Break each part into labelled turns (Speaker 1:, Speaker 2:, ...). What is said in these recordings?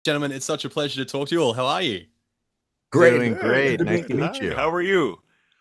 Speaker 1: Gentlemen, it's such a pleasure to talk to you all. How are you?
Speaker 2: Great.
Speaker 3: Doing
Speaker 2: Good
Speaker 3: great.
Speaker 2: to
Speaker 3: Nice
Speaker 2: meet
Speaker 3: to
Speaker 2: you.
Speaker 3: meet
Speaker 4: Hi,
Speaker 3: you.
Speaker 4: how are you?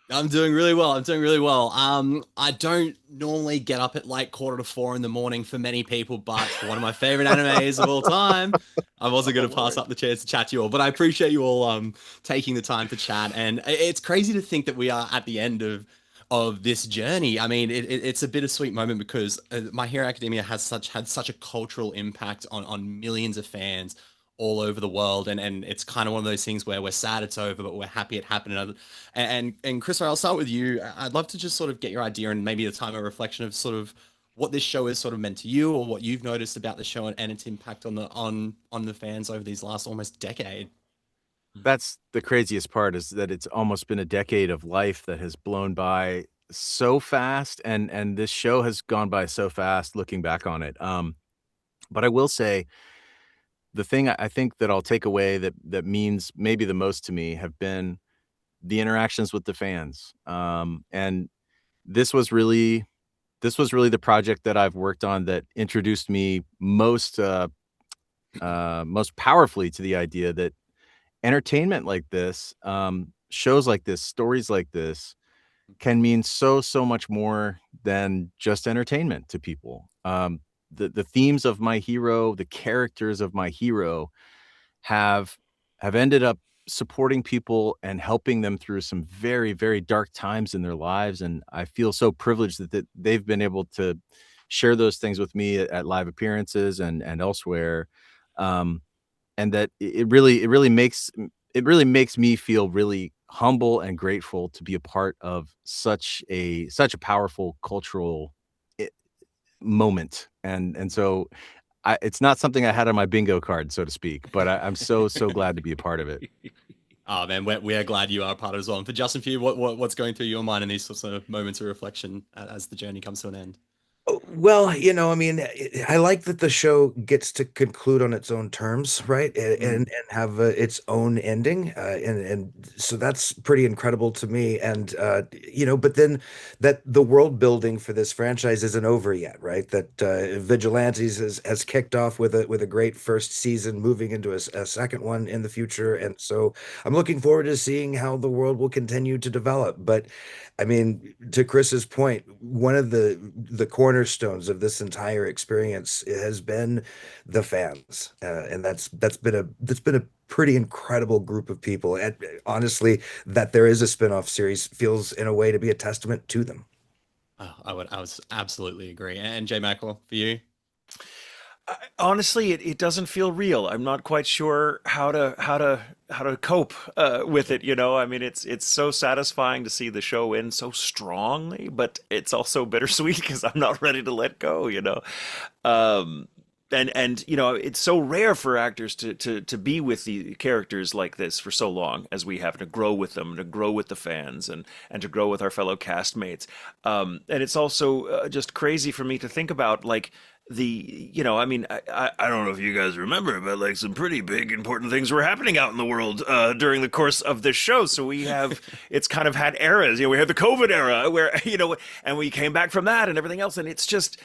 Speaker 1: I'm doing really well. I'm doing really well. I don't normally get up at like 3:45 in the morning for many people, but for one of my favorite animes of all time, I wasn't
Speaker 4: Oh
Speaker 1: going to pass
Speaker 4: Lord.
Speaker 1: up the chance to chat to you all. But I appreciate you all taking the time to chat, and it's crazy to think that we are at the end of this journey. I mean, it's a bittersweet moment because My Hero Academia has such had such a cultural impact on millions of fans all over the world, and it's kind of one of those things where we're sad it's over, but we're happy it happened. And Chris, I'll start with you. I'd love to just sort of get your idea and maybe a time of reflection of sort of what this show has sort of meant to you, or what you've noticed about the show and its impact on the fans over these last almost decade.
Speaker 3: That's the craziest part is that it's almost been a decade of life that has blown by so fast and this show has gone by so fast looking back on it. But I will say the thing I think that I'll take away that means maybe the most to me have been the interactions with the fans. And this was really this was really the project that I've worked on that introduced me most powerfully to the idea that entertainment like this, shows like this, stories like this can mean so much more than just entertainment to people. The themes of My Hero, the characters of My Hero have ended up supporting people and helping them through some very dark times in their lives, and I feel so privileged that they've been able to share those things with me at live appearances and elsewhere. Um, and that it really makes me feel really humble and grateful to be a part of such a powerful cultural I moment, and so it's not something I had on my bingo card, so to speak, but I'm so glad to be a part of it.
Speaker 1: Oh man, we're glad you are a part of it as well. And for Justin, for you, what's going through your mind in these sorts of moments of reflection as the journey comes to an end?
Speaker 2: Well, I mean, I like that the show gets to conclude on its own terms, right?
Speaker 1: Mm.
Speaker 2: And have its own ending, and so that's pretty incredible to me. And but then that the world building for this franchise isn't over yet, right? That Vigilantes has kicked off with a great first season, moving into a second one in the future, and so I'm looking forward to seeing how the world will continue to develop. But I mean, to Chris's point, one of the cornerstones of this entire experience has been the fans, and that's been a pretty incredible group of people. And honestly, that there is a spin-off series feels in a way to be a testament to them.
Speaker 1: Oh, I would absolutely agree. And Jay Michael, for you?
Speaker 4: Honestly, it doesn't feel real. I'm not quite sure how to cope with it. I mean, it's so satisfying to see the show end so strongly, but it's also bittersweet because I'm not ready to let go. Um, and it's so rare for actors to be with the characters like this for so long as we have, to grow with them, to grow with the fans, and to grow with our fellow castmates. And it's also just crazy for me to think about, like, I mean, I don't know if you guys remember, but like some pretty big important things were happening out in the world during the course of this show. So it's kind of had eras. We had the COVID era where, and we came back from that and everything else. And it's just,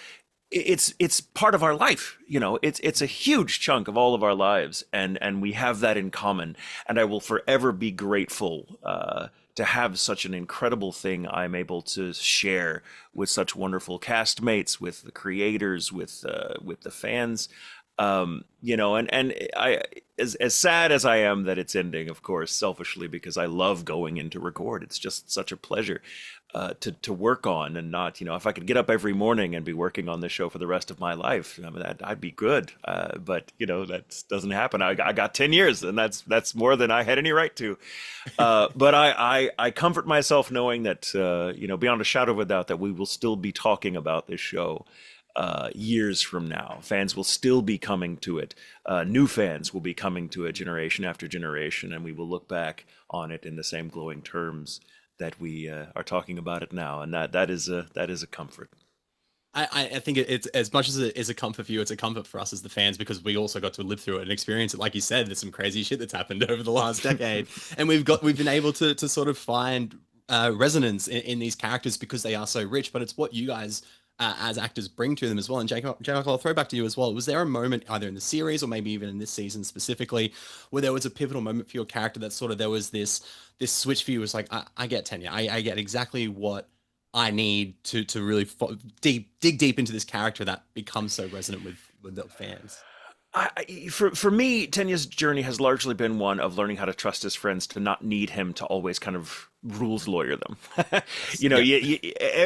Speaker 4: it's part of our life. It's a huge chunk of all of our lives, and we have that in common. And I will forever be grateful to have such an incredible thing I'm able to share with such wonderful castmates, with the creators, with the fans. And I, as sad as I am that it's ending, of course, selfishly, because I love going in to record. It's just such a pleasure to work on, and not, if I could get up every morning and be working on this show for the rest of my life, I mean, I'd be good. But that doesn't happen. I got 10 years, and that's more than I had any right to. But I comfort myself knowing that, beyond a shadow of a doubt, that we will still be talking about this show years from now. Fans will still be coming to it. New fans will be coming to it generation after generation, and we will look back on it in the same glowing terms that we are talking about it now. And that is a comfort.
Speaker 1: I think it's as much as it is a comfort for you, it's a comfort for us as the fans because we also got to live through it and experience it. Like you said, there's some crazy shit that's happened over the last decade, and we've been able to sort of find resonance in these characters because they are so rich. But it's what you guys as actors bring to them as well. And Jacob, I'll throw back to you as well. Was there a moment either in the series or maybe even in this season specifically where there was a pivotal moment for your character that sort of there was this switch for you? Was like, I get Tenya. I get exactly what I need to really dig deep into this character that becomes so resonant with the fans.
Speaker 4: For me, Tenya's journey has largely been one of learning how to trust his friends to not need him to always kind of rules lawyer them.
Speaker 1: Yes. Yep.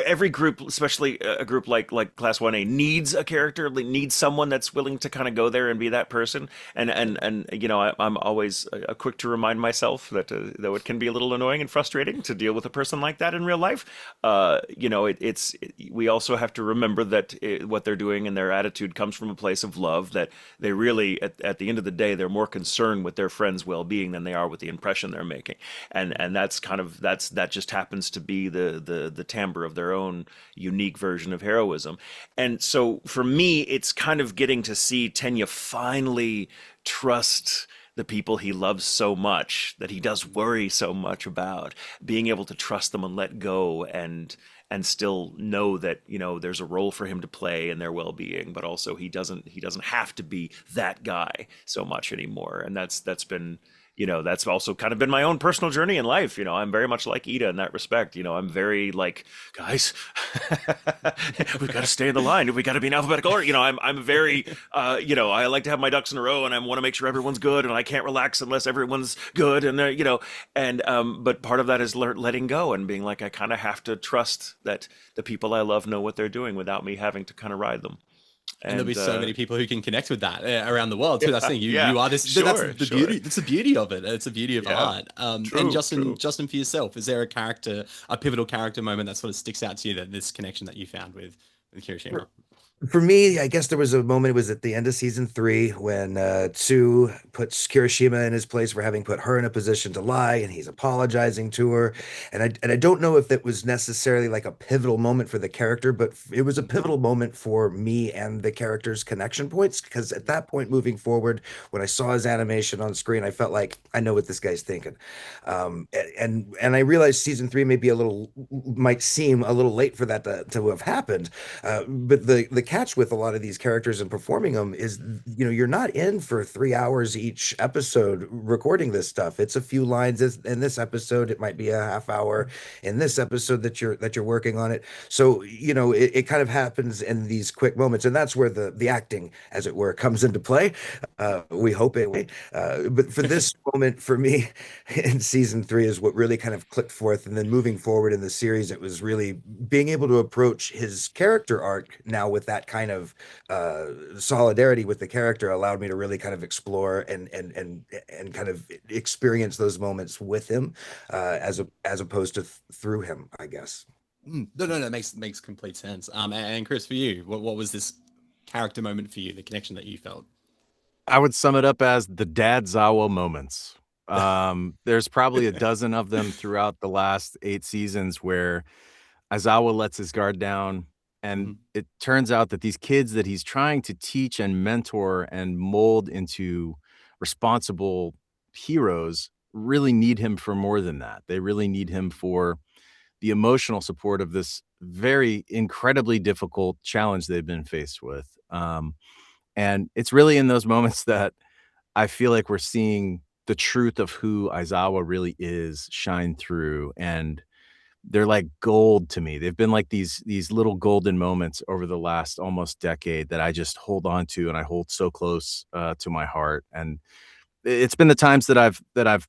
Speaker 4: Every group, especially a group like Class 1A, needs a character, needs someone that's willing to kind of go there and be that person. And I'm always quick to remind myself that though it can be a little annoying and frustrating to deal with a person like that in real life, we also have to remember that what they're doing and their attitude comes from a place of love, that they really, at the end of the day, they're more concerned with their friends' well-being than they are with the impression they're making. And that just happens to be the timbre of their own unique version of heroism. And so for me, it's kind of getting to see Tenya finally trust the people he loves so much, that he does worry so much about, being able to trust them and let go, and still know that there's a role for him to play in their well-being, but also he doesn't have to be that guy so much anymore. And that's been, that's also kind of been my own personal journey in life. I'm very much like Ida in that respect. I'm very like, guys, we've got to stay in the line. We got to be in alphabetical order. I'm very, I like to have my ducks in a row, and I want to make sure everyone's good, and I can't relax unless everyone's good. And but part of that is letting go and being like, I kind of have to trust that the people I love know what they're doing without me having to kind of ride them.
Speaker 1: And there'll be so many
Speaker 4: uh,
Speaker 1: people who can connect with that around the world too. That's the thing. You
Speaker 4: yeah,
Speaker 1: you are this. That's
Speaker 4: sure,
Speaker 1: the
Speaker 4: sure.
Speaker 1: beauty. That's the beauty of it. It's the beauty of
Speaker 4: Yeah,
Speaker 1: art. And
Speaker 4: true,
Speaker 1: Justin,
Speaker 4: true.
Speaker 1: Justin, for yourself, is there a character, a pivotal character moment that sort of sticks out to you, that this connection that you found with Kirishima?
Speaker 2: For me, I guess there was a moment, it was at the end of season 3 when Tsu puts Kirishima in his place for having put her in a position to lie, and he's apologizing to her. And I don't know if that was necessarily like a pivotal moment for the character, but it was a pivotal moment for me and the character's connection points. Because at that point, moving forward, when I saw his animation on screen, I felt like I know what this guy's thinking. And I realized season 3 might seem a little late for that to have happened, but the catch with a lot of these characters and performing them is, you're not in for 3 hours each episode recording this stuff. It's a few lines in this episode. It might be a half hour in this episode that you're working on it. So, it kind of happens in these quick moments, and that's where the acting, as it were, comes into play. We hope it. But for this moment, for me, in season 3 is what really kind of clicked forth. And then moving forward in the series, it was really being able to approach his character arc now with that kind of solidarity with the character allowed me to really kind of explore and kind of experience those moments with him, as opposed to through him, I guess.
Speaker 1: No, no, no. Makes complete sense. And Chris, for you, what was this character moment for you? The connection that you felt.
Speaker 3: I would sum it up as the dad Zawa moments. There's probably a dozen of them throughout the last 8 seasons where Aizawa lets his guard down, and
Speaker 1: Mhm.
Speaker 3: it turns out that these kids that he's trying to teach and mentor and mold into responsible heroes really need him for more than that. They really need him for the emotional support of this very incredibly difficult challenge they've been faced with. And it's really in those moments that I feel like we're seeing the truth of who Aizawa really is shine through, and they're like gold to me. They've been like these little golden moments over the last almost decade that I just hold on to and I hold so close to my heart. And it's been the times that I've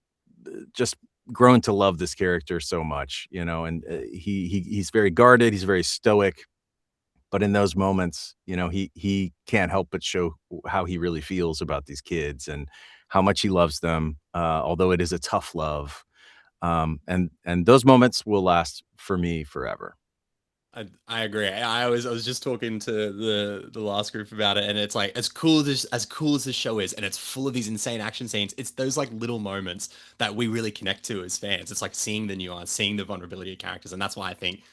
Speaker 3: just grown to love this character so much, and he's very guarded, he's very stoic, but in those moments, he can't help but show how he really feels about these kids and how much he loves them, although it is a tough love. And those moments will last for me forever.
Speaker 1: I agree. I was just talking to the last group about it, and it's like as cool as this show is, and it's full of these insane action scenes. It's those like little moments that we really connect to as fans. It's like seeing the nuance, seeing the vulnerability of characters, and that's why I think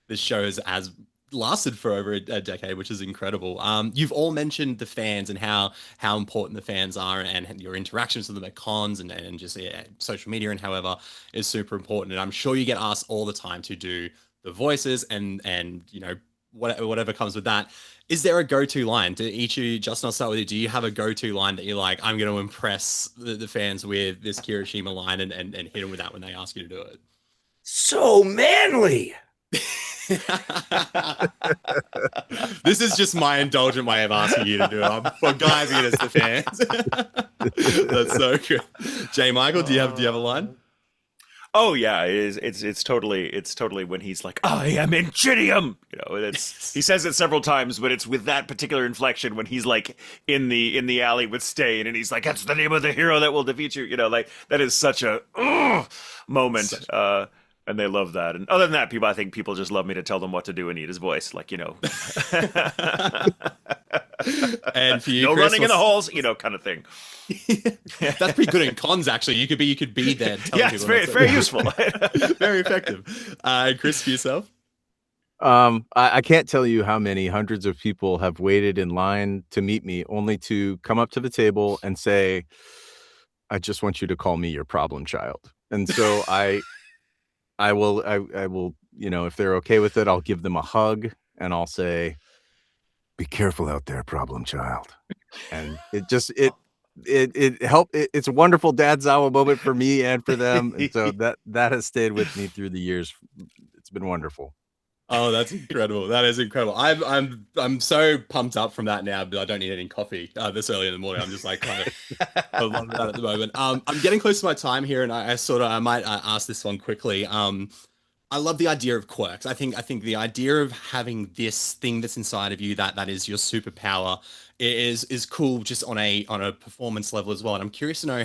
Speaker 1: this show has lasted for over a decade, which is incredible. You've all mentioned the fans and how important the fans are, and your interactions with them at cons and just social media and however is super important. And I'm sure you get asked all the time to do the voices and whatever comes with that. Is there a go-to line? Do each of you, Justin, I'll start with you. Do you have a go-to line that you're like, I'm going to impress the fans with this Kirishima line and hit them with that when they ask you to do it?
Speaker 2: So manly.
Speaker 1: This is just my indulgent way of asking you to do it. I'm for guys against the fans. That's so good. J. Michael, do you have a line?
Speaker 4: Oh yeah, it is. It's totally when he's like, "I am Inchidium." He says it several times, but it's with that particular inflection when he's like in the alley with Stain, and he's like, "That's the name of the hero that will defeat you." Like that is such a moment. And they love that. And other than that, I think people just love me to tell them what to do and eat his voice,
Speaker 1: And for you,
Speaker 4: no
Speaker 1: Chris,
Speaker 4: running in the halls, kind of thing.
Speaker 1: That's pretty good in cons, actually. You could be there telling
Speaker 4: Yeah,
Speaker 1: people.
Speaker 4: it's very useful.
Speaker 1: Very effective. Chris, for yourself?
Speaker 3: I can't tell you how many hundreds of people have waited in line to meet me, only to come up to the table and say, "I just want you to call me your problem child." And so I will, if they're okay with it, I'll give them a hug and I'll say, "Be careful out there, problem child." And it's a wonderful Dad Zawa moment for me and for them. And so that has stayed with me through the years. It's been wonderful.
Speaker 1: Oh, that's incredible. That is incredible. I'm so pumped up from that now, but I don't need any coffee this early in the morning. I'm just like kind of I love that at the moment. I'm getting close to my time here, and I might ask this one quickly. I love the idea of quirks. I think the idea of having this thing that's inside of you that is your superpower is cool just on a performance level as well. And I'm curious to know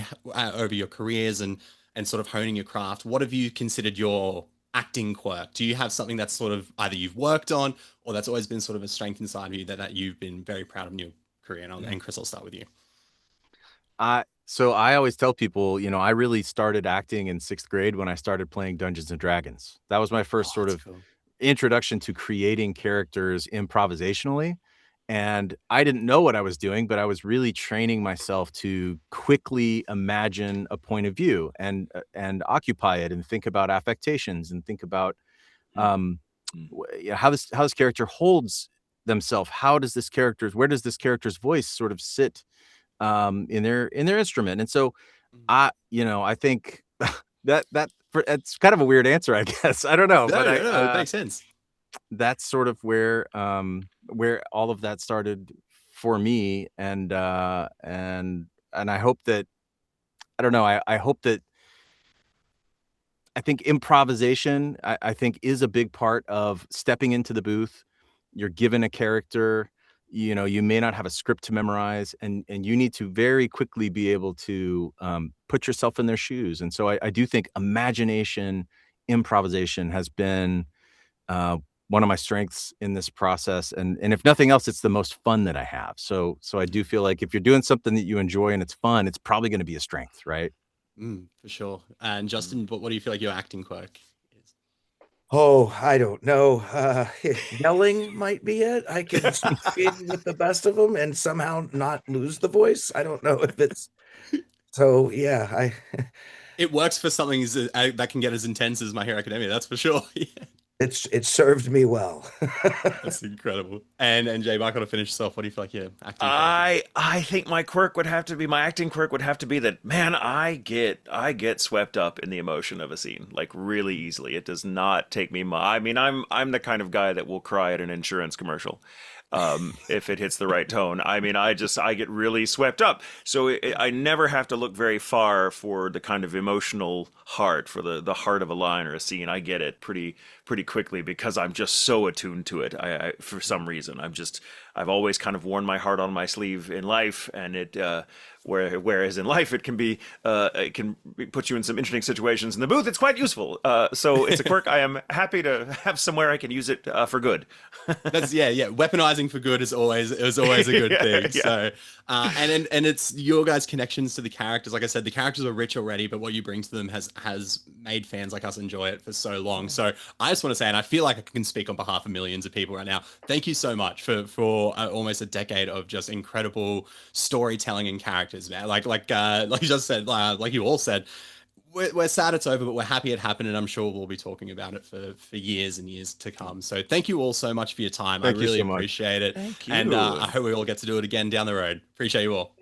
Speaker 1: over your careers and sort of honing your craft, what have you considered your acting quirk? Do you have something that's sort of either you've worked on or that's always been sort of a strength inside of you that you've been very proud of in your career? And Chris, I'll start with you.
Speaker 3: So I always tell people, I really started acting in 6th grade when I started playing Dungeons and Dragons. That was my first sort
Speaker 1: That's
Speaker 3: of
Speaker 1: cool.
Speaker 3: introduction to creating characters improvisationally. And I didn't know what I was doing, but I was really training myself to quickly imagine a point of view and occupy it and think about affectations and think about um, how this character holds themselves. Where does this character's voice sort of sit in their instrument? And so I think it's kind of a weird answer, I guess. I don't know,
Speaker 1: No,
Speaker 3: but
Speaker 1: no, it makes sense.
Speaker 3: that's sort of where all of that started for me. And I hope that, I don't know, I hope that, I think improvisation, I think, is a big part of stepping into the booth. You're given a character, you may not have a script to memorize, and you need to very quickly be able to put yourself in their shoes. And so I do think imagination, improvisation has been one of my strengths in this process. And if nothing else, it's the most fun that I have. So I do feel like if you're doing something that you enjoy and it's fun, it's probably going to be a strength, right?
Speaker 1: For sure. And Justin, what do you feel like your acting quirk is?
Speaker 2: Oh, I don't know. Yelling might be it. I can succeed with the best of them and somehow not lose the voice. I don't know if it's so. Yeah,
Speaker 1: It works for something that can get as intense as My Hero Academia, that's for sure. Yeah,
Speaker 2: it served me well.
Speaker 1: that's incredible. And Jay, Michael, to finish us off, what do you feel like your acting quirk is?
Speaker 4: I think my acting quirk would have to be that, man, I get swept up in the emotion of a scene like really easily. It does not take me I mean, I'm the kind of guy that will cry at an insurance commercial. If it hits the right tone. I mean, I get really swept up. So I never have to look very far for the kind of emotional heart, for the heart of a line or a scene. I get it pretty quickly because I'm just so attuned to it. I for some reason, I've always kind of worn my heart on my sleeve in life, and whereas in life it can put you in some interesting situations. In the booth, it's quite useful. So it's a quirk I am happy to have somewhere I can use it for good.
Speaker 1: That's yeah. Weaponizing for good is always a good
Speaker 4: Yeah,
Speaker 1: thing.
Speaker 4: yeah.
Speaker 1: So, and it's your guys' connections to the characters. Like I said, the characters are rich already, but what you bring to them has made fans like us enjoy it for so long. So I just want to say, and I feel like I can speak on behalf of millions of people right now. Thank you so much for almost a decade of just incredible storytelling and characters, man. Like you just said, like you all said, we're sad it's over, but we're happy it happened, and I'm sure we'll be talking about it for years and years to come. So thank you all so much for your time. I
Speaker 3: Thank you
Speaker 1: really
Speaker 3: so much.
Speaker 1: appreciate it.
Speaker 4: Thank
Speaker 1: And
Speaker 4: you.
Speaker 1: I hope we all get to do it again down the road. Appreciate you all.